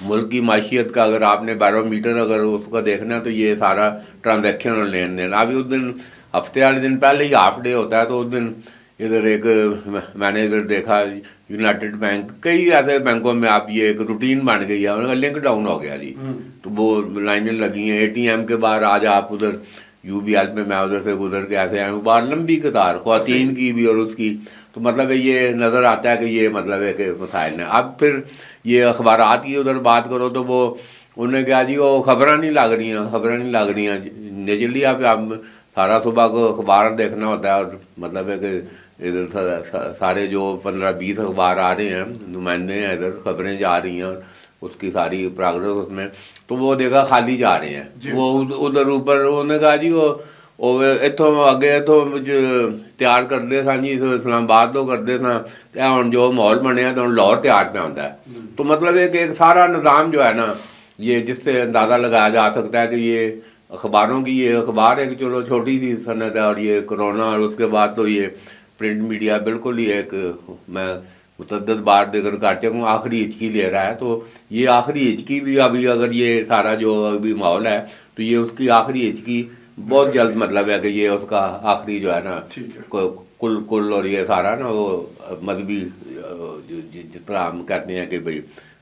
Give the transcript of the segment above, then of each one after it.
ملک کی معیشت کا اگر آپ نے بیرو میٹر اگر اس کا دیکھنا ہے تو یہ سارا ٹرانزیکشن اور لین دین. ابھی اس دن ہفتے والے دن پہلے ہی ہاف ڈے ہوتا ہے تو اس دن ادھر ایک میں نے ادھر دیکھا یونائٹڈ بینک کئی ایسے بینکوں میں آپ یہ ایک روٹین بن گئی ہے, ان کا لنک ڈاؤن ہو گیا جی, تو وہ لائنیں لگی ہیں. اے ٹی ایم کے باہر آج آپ ادھر یو بی ایل پہ میں ادھر سے گزر کے ایسے آئے ہوں, باہر لمبی قطار خواتین کی بھی اور اس کی. تو مطلب یہ نظر آتا ہے کہ یہ مطلب ہے کہ مسائل ہیں. اب پھر یہ اخبارات کی ادھر بات کرو تو وہ انہوں نے کہا جی وہ خبریں نہیں لگ رہی ہیں نیچرلی آپ سارا صبح کو اخبار دیکھنا ہوتا ہے, اور مطلب ہے کہ ادھر سارے جو 15-20 اخبار آ رہے ہیں نمائندے ہیں, ادھر خبریں جا رہی ہیں اس کی ساری پروگرس اس میں, تو وہ دیکھا خالی جا رہے ہیں. وہ ادھر اوپر انہوں نے کہا جی وہ اتوں اگے تو تیار کرتے سن جی اسلام آباد تو کرتے سن, ہوں جو ماحول بنیا تو لاہور تیار پہ آتا ہے. تو مطلب ایک سارا نظام جو ہے نا یہ جس سے اندازہ لگایا جا سکتا ہے کہ یہ اخباروں کی یہ اخبار ایک چلو چھوٹی سی صنعت ہے, اور یہ کرونا اور اس کے بعد تو یہ پرنٹ میڈیا بالکل ہی ایک میں متعدد بار ذکر کر چکا ہوں آخری ہچکی لے رہا ہے. تو یہ آخری ہچکی بھی ابھی اگر یہ سارا جو ابھی ماحول ہے تو یہ اس کی آخری ہچکی بہت جلد مطلب ہے کہ یہ اس کا آخری جو ہے نا کل اور یہ سارا نا وہ مذہبی جس طرح ہم کہتے ہیں کہ بھائی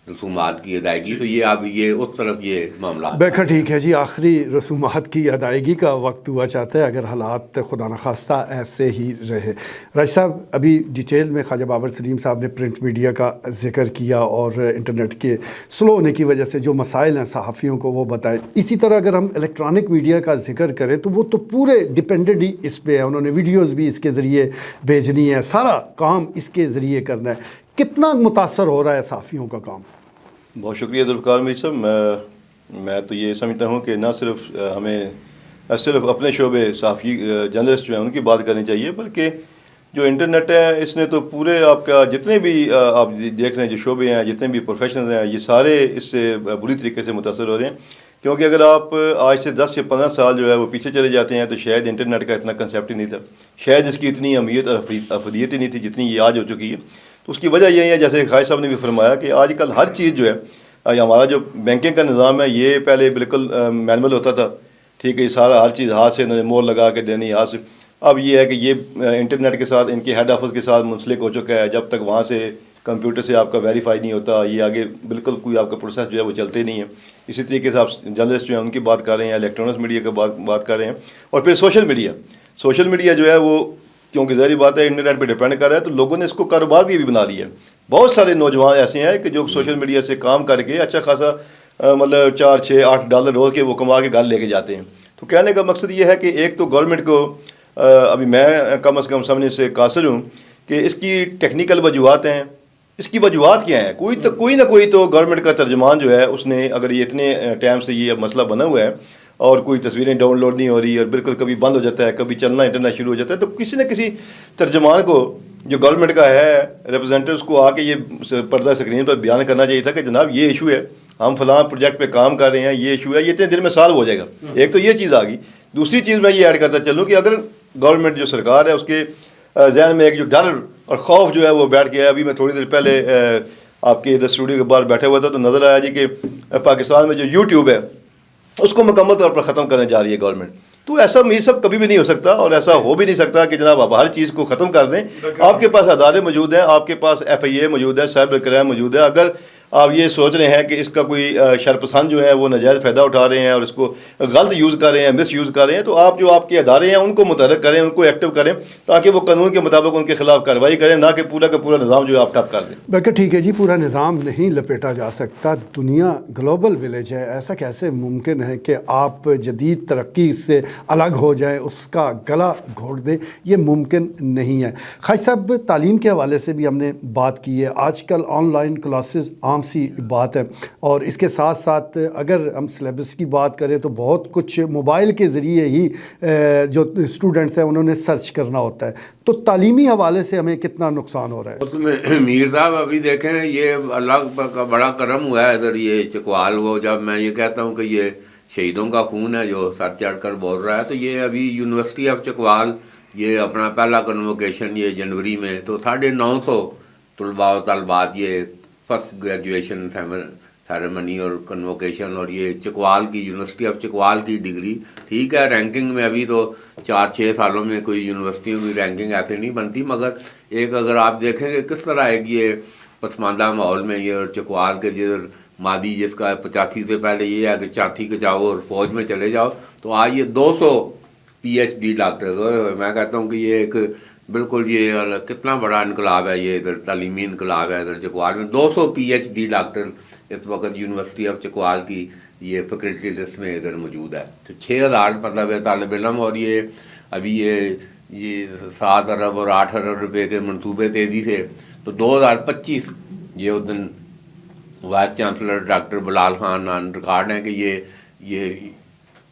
رسومات کی ادائیگی, تو یہ اب یہ اس طرف یہ معاملات بیکھا ٹھیک ہے جی, آخری رسومات کی ادائیگی کا وقت ہوا چاہتا ہے اگر حالات خدا نخواستہ ایسے ہی رہے. راج صاحب ابھی ڈیٹیل میں خواجہ بابر سلیم صاحب نے پرنٹ میڈیا کا ذکر کیا اور انٹرنیٹ کے سلو ہونے کی وجہ سے جو مسائل ہیں صحافیوں کو وہ بتائے. اسی طرح اگر ہم الیکٹرانک میڈیا کا ذکر کریں تو وہ تو پورے ڈپینڈنٹ ہی اس پہ ہے, انہوں نے ویڈیوز بھی اس کے ذریعے بھیجنی ہے, سارا کام اس کے ذریعے کرنا ہے. کتنا متاثر ہو رہا ہے صحافیوں کا کام؟ بہت شکریہ ذوالفقار میر صاحب. میں تو یہ سمجھتا ہوں کہ نہ صرف ہمیں صرف اپنے شعبے صحافی جرنلسٹ جو ہیں ان کی بات کرنی چاہیے, بلکہ جو انٹرنیٹ ہے اس نے تو پورے آپ کا جتنے بھی آپ دیکھ رہے ہیں جو شعبے ہیں جتنے بھی پروفیشنز ہیں یہ سارے اس سے بری طریقے سے متاثر ہو رہے ہیں. کیونکہ اگر آپ آج سے 10 یا 15 سال جو ہے وہ پیچھے چلے جاتے ہیں تو شاید انٹرنیٹ کا اتنا کنسیپٹ ہی نہیں تھا, شاید اس کی اتنی اہمیت اور افادیت ہی نہیں تھی جتنی یہ آج ہو چکی ہے. تو اس کی وجہ یہی ہے جیسے خواجہ صاحب نے بھی فرمایا کہ آج کل ہر چیز جو ہے ہمارا جو بینکنگ کا نظام ہے یہ پہلے بالکل مینول ہوتا تھا, ٹھیک ہے, یہ سارا ہر چیز ہاتھ سے مور لگا کے دینی ہاتھ سے. اب یہ ہے کہ یہ انٹرنیٹ کے ساتھ ان کے ہیڈ آفس کے ساتھ منسلک ہو چکا ہے. جب تک وہاں سے کمپیوٹر سے آپ کا ویریفائی نہیں ہوتا یہ آگے بالکل کوئی آپ کا پروسیس جو ہے وہ چلتے نہیں ہے. اسی طریقے سے آپ جرنلسٹ جو ہیں ان کی بات کر رہے ہیں, الیکٹرانکس میڈیا کا بات کر رہے ہیں, اور پھر سوشل میڈیا جو ہے وہ کیونکہ ظاہری بات ہے انٹرنیٹ پہ ڈپینڈ کر رہا ہے تو لوگوں نے اس کو کاروبار بھی بنا لیا ہے. بہت سارے نوجوان ایسے ہیں کہ جو سوشل میڈیا سے کام کر کے اچھا خاصا مطلب $4-6-8 روز کے وہ کما کے گھر لے کے جاتے ہیں. تو کہنے کا مقصد یہ ہے کہ ایک تو گورنمنٹ کو ابھی میں کم از کم سمجھنے سے قاصر ہوں کہ اس کی ٹیکنیکل وجوہات ہیں. اس کی وجوہات کیا ہیں؟ کوئی نہ کوئی تو گورنمنٹ کا ترجمان جو ہے اس نے اگر یہ اتنے ٹائم سے یہ مسئلہ بنا ہوا ہے اور کوئی تصویریں ڈاؤن لوڈ نہیں ہو رہی اور بالکل کبھی بند ہو جاتا ہے, کبھی چلنا انٹرنیٹ شروع ہو جاتا ہے, تو کسی نہ کسی ترجمان کو جو گورنمنٹ کا ہے ریپرزینٹیوز کو آ کے یہ پردہ اسکرین پر بیان کرنا چاہیے تھا کہ جناب یہ ایشو ہے, ہم فلاں پروجیکٹ پہ کام کر رہے ہیں, یہ ایشو ہے, یہ اتنے دن میں سالو ہو جائے گا. ایک تو یہ چیز آ گئی. دوسری چیز میں یہ ایڈ کرتا چلوں کہ اگر گورنمنٹ جو سرکار ہے اس کے ذہن میں ایک جو ڈر اور خوف جو ہے وہ بیٹھ گیا ہے. ابھی میں تھوڑی دیر پہلے آپ کے ادھر اسٹوڈیو کے باہر بیٹھا ہوا تھا تو نظر آیا جی کہ پاکستان میں جو یوٹیوب ہے اس کو مکمل طور پر ختم کرنے جا رہی ہے گورنمنٹ. تو ایسا یہ سب کبھی بھی نہیں ہو سکتا اور ایسا ہو بھی نہیں سکتا کہ جناب آپ ہر چیز کو ختم کر دیں. آپ کے پاس ادارے موجود ہیں, آپ کے پاس FIA موجود ہے, سائبر کرائم موجود ہے. اگر آپ یہ سوچ رہے ہیں کہ اس کا کوئی شرپسند جو ہے وہ ناجائز فائدہ اٹھا رہے ہیں اور اس کو غلط یوز کر رہے ہیں, مس یوز کر رہے ہیں, تو آپ جو آپ کے ادارے ہیں ان کو متحرک کریں, ان کو ایکٹیو کریں تاکہ وہ قانون کے مطابق ان کے خلاف کارروائی کریں, نہ کہ پورا کا پورا نظام جو ہے آپ ٹھپ کر دیں. بلکہ ٹھیک ہے جی, پورا نظام نہیں لپیٹا جا سکتا. دنیا گلوبل ولیج ہے, ایسا کیسے ممکن ہے کہ آپ جدید ترقی سے الگ ہو جائیں, اس کا گلا گھونٹ دیں؟ یہ ممکن نہیں ہے. خواجہ صاحب تعلیم کے حوالے سے بھی ہم نے بات کی ہے. آج کل آن لائن کلاسز عام سی بات ہے, اور اس کے ساتھ ساتھ اگر ہم سلیبس کی بات کریں تو بہت کچھ موبائل کے ذریعے ہی جو اسٹوڈنٹس ہیں انہوں نے سرچ کرنا ہوتا ہے. تو تعلیمی حوالے سے ہمیں کتنا نقصان ہو رہا ہے؟ اس میں میر صاحب ابھی دیکھیں یہ اللہ کا بڑا کرم ہوا ہے ادھر یہ چکوال وہ, جب میں یہ کہتا ہوں کہ یہ شہیدوں کا خون ہے جو سر چڑھ کر بول رہا ہے, تو یہ ابھی یونیورسٹی آف چکوال یہ اپنا پہلا کنووکیشن یہ جنوری میں, تو 950 طلباء و طالبات یہ فرسٹ گریجویشن سیریمنی اور کنووکیشن، اور یہ چکوال کی یونیورسٹی آف چکوال کی ڈگری، ٹھیک ہے رینکنگ میں ابھی تو 4-6 سالوں میں کوئی یونیورسٹیوں کی رینکنگ ایسے نہیں بنتی، مگر ایک اگر آپ دیکھیں کہ کس طرح ایک یہ پسماندہ ماحول میں یہ چکوال کے جدھر مادی جس کا 85 سے پہلے یہ ہے کہ چاٹھی کچاؤ اور فوج میں چلے جاؤ، تو آج یہ 200 PhD ڈاکٹر، میں کہتا ہوں کہ یہ ایک بالکل یہ کتنا بڑا انقلاب ہے، یہ ادھر تعلیمی انقلاب ہے ادھر چکوال میں، 200 PhD ڈاکٹر اس وقت یونیورسٹی آف چکوال کی یہ فیکلٹی لسٹ میں ادھر موجود ہے، تو 6000 مطلب ہے طالب علم، اور یہ ابھی یہ 7 ارب اور 8 ارب روپے کے منصوبے تیزی سے، تو 2025 یہ اس دن vice chancellor doctor Bilal Khan on record ہیں کہ یہ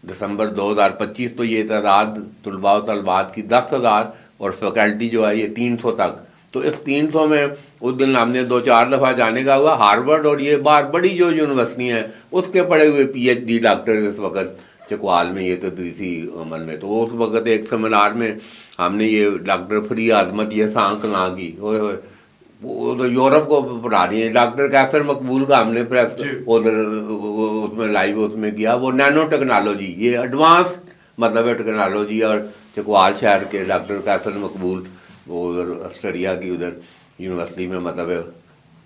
دسمبر 2025 تو یہ تعداد طلباء و طالبات کی 10,000 اور فیکلٹی جو ہے یہ 300 تک، تو اس 300 میں اس دن ہم نے 2-4 دفعہ جانے کا ہوا، ہارورڈ اور یہ باہر بڑی جو یونیورسٹی ہیں اس کے پڑھے ہوئے PhD ڈاکٹر اس وقت چکوال میں یہ تدریسی عمل میں، تو اس وقت ایک سیمینار میں ہم نے یہ ڈاکٹر فری عظمت یہ سانک لاں کی، وہ تو یورپ کو پڑھا رہی ہیں، ڈاکٹر کیسر مقبول کا ہم نے پریس ادھر اس میں لائیو اس میں کیا، وہ نینو ٹیکنالوجی یہ ایڈوانس مطلب ہے ٹیکنالوجی، اور چکوال شہر کے ڈاکٹر کیسر مقبول وہ ادھر آسٹریلیا کی ادھر یونیورسٹی میں مطلب ہے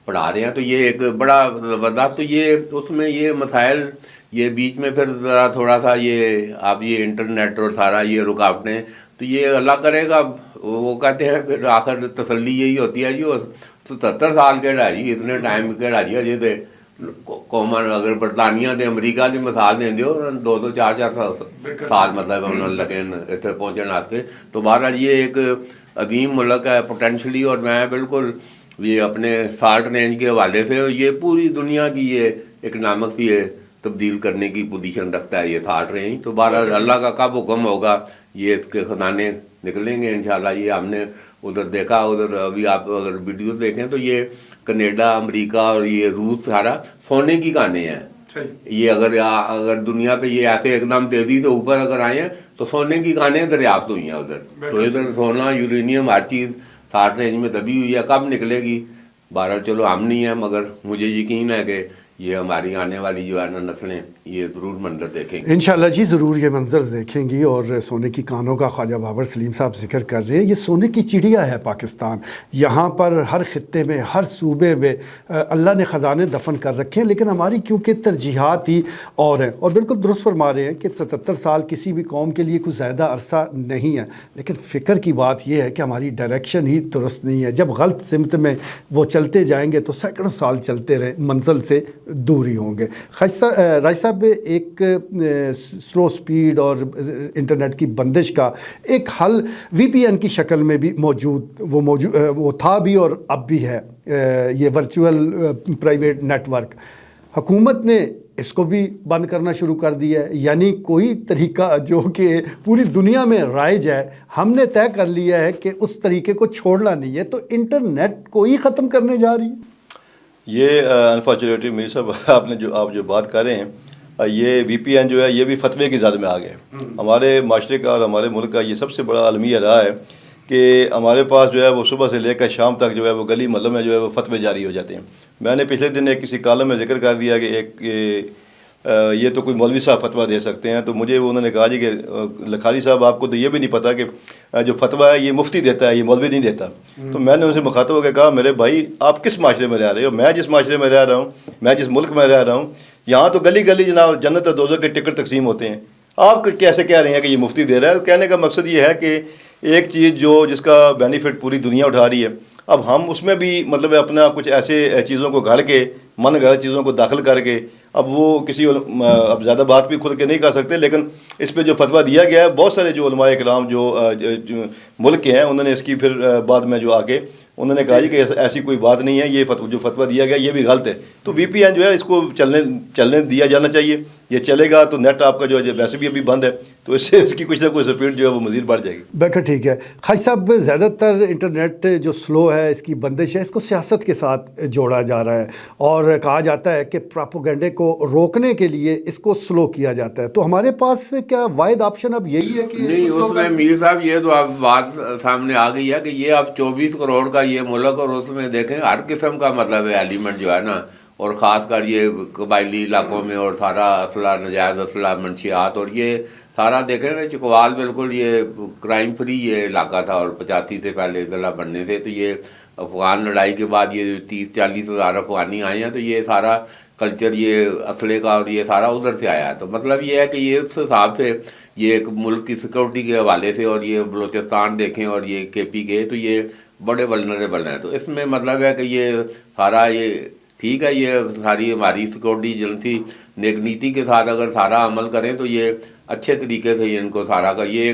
پڑھا رہے ہیں، تو یہ ایک بڑا زبردست، تو یہ اس میں یہ مسائل یہ بیچ میں پھر ذرا تھوڑا سا یہ اب یہ انٹرنیٹ اور سارا یہ رکاوٹیں، تو یہ اللہ کرے گا، وہ کہتے ہیں پھر آخر تسلی یہی ہوتی ہے جی، وہ 77 سال کے رہ جی اتنے ٹائم کے رہ جی اجے قومن اگر برطانیہ تے امریکہ کی مثال دیں دیو 2-4 سال مطلب انہوں لگے اتنے پہنچنے واسطے، تو بہرحال یہ ایک عظیم ملک ہے پوٹینشلی، اور میں بالکل یہ اپنے سالٹ رینج کے حوالے سے یہ پوری دنیا کی یہ اکنامکس یہ تبدیل کرنے کی پوزیشن رکھتا ہے یہ سالٹ رینج، تو بہرحال اللہ کا کب حکم ہوگا یہ اس کے خزانے نکلیں گے انشاءاللہ۔ یہ ہم نے ادھر دیکھا، ادھر ابھی آپ اگر ویڈیوز دیکھیں تو یہ کینیڈا، امریکہ اور یہ روس سارا سونے کی کانیں ہیں، یہ اگر دنیا پہ یہ ایسے ایک دم تیزی سے اوپر اگر آئے ہیں تو سونے کی کانیں دریافت ہوئی ہیں ادھر، تو ادھر سونا یورینیم ہر چیز سالٹ رینج میں دبی ہوئی ہے، کب نکلے گی بہرحال چلو ہم نہیں ہیں، مگر مجھے یقین ہے کہ یہ ہماری آنے والی جو ہے نا نسلیں یہ ضرور منظر دیکھیں گی انشاءاللہ جی، ضرور یہ منظر دیکھیں گی۔ اور سونے کی کانوں کا خواجہ بابر سلیم صاحب ذکر کر رہے ہیں، یہ سونے کی چڑیا ہے پاکستان، یہاں پر ہر خطے میں ہر صوبے میں اللہ نے خزانے دفن کر رکھے ہیں، لیکن ہماری کیونکہ ترجیحات ہی اور ہیں، اور بالکل درست فرما رہے ہیں کہ 77 سال کسی بھی قوم کے لیے کوئی زیادہ عرصہ نہیں ہے، لیکن فکر کی بات یہ ہے کہ ہماری ڈائریکشن ہی درست نہیں ہے، جب غلط سمت میں وہ چلتے جائیں گے تو سینکڑوں سال چلتے رہے منزل سے دور ہی ہوں گے۔ راج صاحب، ایک سلو سپیڈ اور انٹرنیٹ کی بندش کا ایک حل VPN کی شکل میں بھی وہ تھا بھی اور اب بھی ہے، یہ ورچوئل پرائیویٹ نیٹ ورک، حکومت نے اس کو بھی بند کرنا شروع کر دیا ہے، یعنی کوئی طریقہ جو کہ پوری دنیا میں رائج ہے ہم نے طے کر لیا ہے کہ اس طریقے کو چھوڑنا نہیں ہے، تو انٹرنیٹ کو ہی ختم کرنے جا رہی ہے۔ یہ انفارچونیٹلی میر صاحب آپ جو بات کر رہے ہیں، یہ VPN جو ہے یہ بھی فتوے کی زد میں آ گئے۔ ہمارے معاشرے کا اور ہمارے ملک کا یہ سب سے بڑا المیہ رہا ہے کہ ہمارے پاس جو ہے وہ صبح سے لے کر شام تک جو ہے وہ گلی محلوں میں جو ہے وہ فتوے جاری ہو جاتے ہیں۔ میں نے پچھلے دن ایک کسی کالم میں ذکر کر دیا کہ یہ تو کوئی مولوی صاحب فتویٰ دے سکتے ہیں، تو مجھے انہوں نے کہا جی کہ لکھاری صاحب آپ کو تو یہ بھی نہیں پتہ کہ جو فتویٰ ہے یہ مفتی دیتا ہے، یہ مولوی نہیں دیتا۔ تو میں نے ان سے مخاطب ہو کے کہا میرے بھائی آپ کس معاشرے میں رہ رہے ہو؟ میں جس معاشرے میں رہ رہا ہوں، میں جس ملک میں رہ رہا ہوں، یہاں تو گلی گلی جناب جنت اور دوزخ کے ٹکٹ تقسیم ہوتے ہیں، آپ کیسے کہہ رہے ہیں کہ یہ مفتی دے رہا ہے؟ کہنے کا مقصد یہ ہے کہ ایک چیز جس کا بینیفٹ پوری دنیا اٹھا رہی ہے، اب ہم اس میں بھی مطلب اپنا کچھ ایسے چیزوں کو گھڑ کے من گھڑت چیزوں کو داخل کر کے اب وہ کسی اب زیادہ بات بھی کھل کے نہیں کر سکتے، لیکن اس پہ جو فتویٰ دیا گیا ہے بہت سارے جو علماء کرام جو ملک کے ہیں انہوں نے اس کی پھر بعد میں جو آگے انہوں نے کہا جی کہ ایسی کوئی بات نہیں ہے، یہ جو فتویٰ دیا گیا یہ بھی غلط ہے۔ تو VPN جو ہے اس کو چلنے دیا جانا چاہیے، یہ چلے گا تو نیٹ آپ کا جو ہے ویسے بھی ابھی بند ہے، تو اس سے اس کی کچھ نہ کچھ سپیڈ جو ہے وہ مزید بڑھ جائے گی۔ بالکل ٹھیک ہے خاج صاحب، زیادہ تر انٹرنیٹ جو سلو ہے، اس کی بندش ہے، اس کو سیاست کے ساتھ جوڑا جا رہا ہے اور کہا جاتا ہے کہ پراپوگنڈے کو روکنے کے لیے اس کو سلو کیا جاتا ہے، تو ہمارے پاس کیا واحد آپشن اب یہی ہے کہ نہیں؟ اس میں میر صاحب یہ تو اب بات سامنے آ گئی ہے کہ یہ اب 24 کروڑ کا یہ ملک، اور اس میں دیکھیں ہر قسم کا مطلب ہے ایلیمنٹ جو ہے نا اور خاص کر یہ قبائلی علاقوں میں، اور سارا اسلحہ، ناجائز اسلحہ، منشیات، اور یہ سارا دیکھیں نا چکوال بالکل یہ کرائم فری یہ علاقہ تھا، اور 85 سے پہلے ضلع بننے سے. تو یہ افغان لڑائی کے بعد یہ 30-40 ہزار افغانی آئے ہیں، تو یہ سارا کلچر یہ اسلحے کا اور یہ سارا ادھر سے آیا ہے. تو مطلب یہ ہے کہ یہ اس حساب سے یہ ایک ملک کی سیکورٹی کے حوالے سے، اور یہ بلوچستان دیکھیں اور یہ KP کے، تو یہ بڑے ولنریبل ہیں. تو اس میں مطلب ہے کہ یہ سارا یہ ٹھیک ہے، یہ ساری ہماری سیکورٹی ایجنسی نیک نیتی کے ساتھ اگر سارا عمل کریں تو یہ اچھے طریقے سے ان کو سارا کا یہ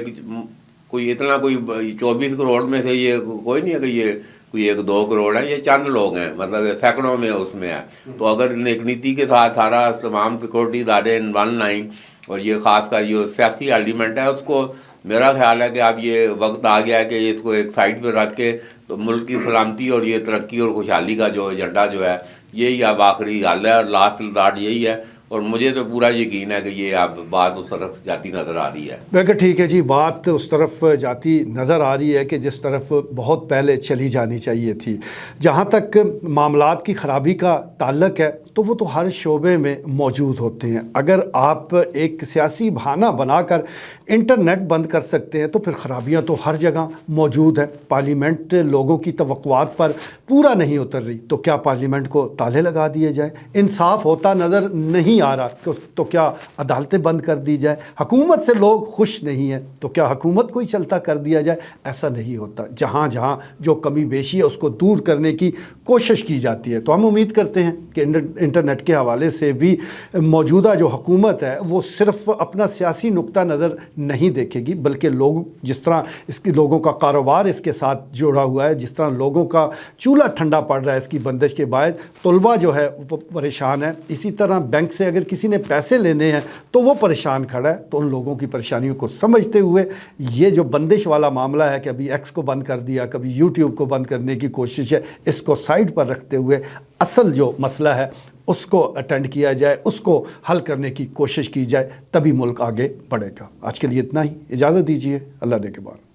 کوئی اتنا کوئی 24 کروڑ میں سے یہ کوئی نہیں ہے کہ یہ کوئی 1-2 کروڑ ہے، یہ چند لوگ ہیں، مطلب سینکڑوں میں اس میں ہے. تو اگر نیک نیتی کے ساتھ سارا تمام سیکورٹی ادارے ان ون لائن، اور یہ خاص کر یہ سیاسی ایلیمنٹ ہے، اس کو میرا خیال ہے کہ اب یہ وقت آ گیا ہے کہ اس کو ایک سائڈ پہ رکھ کے تو ملک کی سلامتی اور یہ ترقی اور خوشحالی کا جو ایجنڈا جو ہے یہی اب آخری حل ہے، اور لاسٹ ریزارٹ یہی ہے. اور مجھے تو پورا یقین ہے کہ یہ اب بات اس طرف جاتی نظر آ رہی ہے. بالکل ٹھیک ہے جی، بات اس طرف جاتی نظر آ رہی ہے کہ جس طرف بہت پہلے چلی جانی چاہیے تھی. جہاں تک معاملات کی خرابی کا تعلق ہے تو وہ تو ہر شعبے میں موجود ہوتے ہیں. اگر آپ ایک سیاسی بہانہ بنا کر انٹرنیٹ بند کر سکتے ہیں تو پھر خرابیاں تو ہر جگہ موجود ہیں. پارلیمنٹ لوگوں کی توقعات پر پورا نہیں اتر رہی تو کیا پارلیمنٹ کو تالے لگا دیے جائیں؟ انصاف ہوتا نظر نہیں آ رہا تو کیا عدالتیں بند کر دی جائیں؟ حکومت سے لوگ خوش نہیں ہیں تو کیا حکومت کو ہی چلتا کر دیا جائے؟ ایسا نہیں ہوتا. جہاں جہاں جو کمی بیشی ہے اس کو دور کرنے کی کوشش کی جاتی ہے. تو ہم امید کرتے ہیں کہ انٹرنیٹ کے حوالے سے بھی موجودہ جو حکومت ہے وہ صرف اپنا سیاسی نقطہ نظر نہیں دیکھے گی، بلکہ لوگ جس طرح اس کی لوگوں کا کاروبار اس کے ساتھ جوڑا ہوا ہے، جس طرح لوگوں کا چولہا ٹھنڈا پڑ رہا ہے اس کی بندش کے باعث، طلباء جو ہے وہ پریشان ہے. اسی طرح بینک سے اگر کسی نے پیسے لینے ہیں تو وہ پریشان کھڑا ہے. تو ان لوگوں کی پریشانیوں کو سمجھتے ہوئے یہ جو بندش والا معاملہ ہے کہ ابھی ایکس کو بند کر دیا، کبھی یوٹیوب کو بند کرنے کی کوشش ہے، اس کو سائڈ پر رکھتے ہوئے اصل جو مسئلہ ہے اس کو اٹینڈ کیا جائے، اس کو حل کرنے کی کوشش کی جائے، تبھی ملک آگے بڑھے گا. آج کے لیے اتنا ہی، اجازت دیجیے. اللہ نے کے بعد.